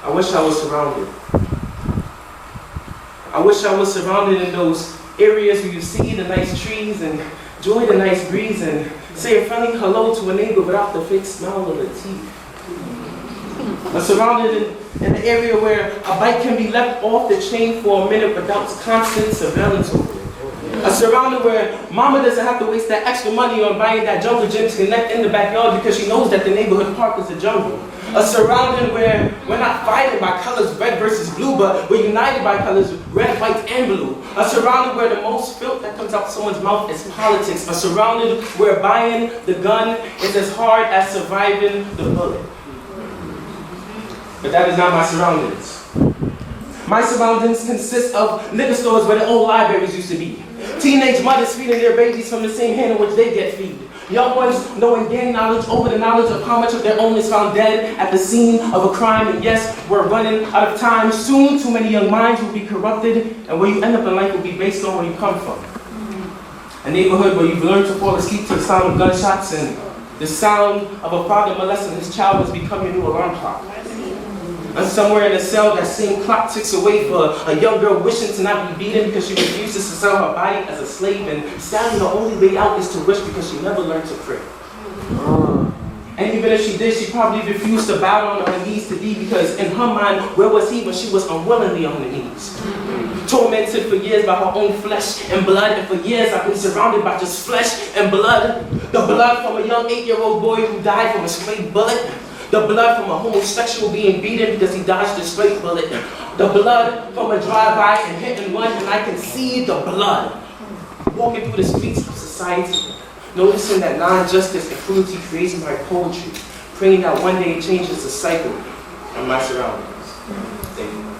I wish I was surrounded. I wish I was surrounded in those areas where you see the nice trees and enjoy the nice breeze and say a friendly hello to a neighbor without the fake smile of the teeth. I'm surrounded in an area where a bike can be left off the chain for a minute without constant surveillance over it. I'm surrounded where mama doesn't have to waste that extra money on buying that jungle gym to connect in the backyard because she knows that the neighborhood park is a jungle. A surrounding where we're not fighting by colors red versus blue, but we're united by colors red, white, and blue. A surrounding where the most filth that comes out someone's mouth is politics. A surrounding where buying the gun is as hard as surviving the bullet. But that is not my surroundings. My surroundings consist of liquor stores where the old libraries used to be. Teenage mothers feeding their babies from the same hand in which they get fed. Young ones knowing gang knowledge over the knowledge of how much of their own is found dead at the scene of a crime. And yes, we're running out of time. Soon, too many young minds will be corrupted, and where you end up in life will be based on where you come from. A neighborhood where you've learned to fall asleep to the sound of gunshots, and the sound of a father molesting his child has become your new alarm clock. And somewhere in a cell, that same clock ticks away for a young girl wishing to not be beaten because she refuses to sell her body as a slave. And sadly, the only way out is to wish because she never learned to pray. And even if she did, she probably refused to bow down on her knees to thee because in her mind, where was he when she was unwillingly on her knees? Tormented for years by her own flesh and blood, and for years I've been surrounded by just flesh and blood. The blood from a young 8-year-old boy who died from a stray bullet. The blood from a homosexual being beaten because he dodged a straight bullet. The blood from a drive-by and hit and run, and I can see the blood walking through the streets of society, noticing that non-justice and cruelty creates my poetry, praying that one day it changes the cycle of my surroundings. Thank you.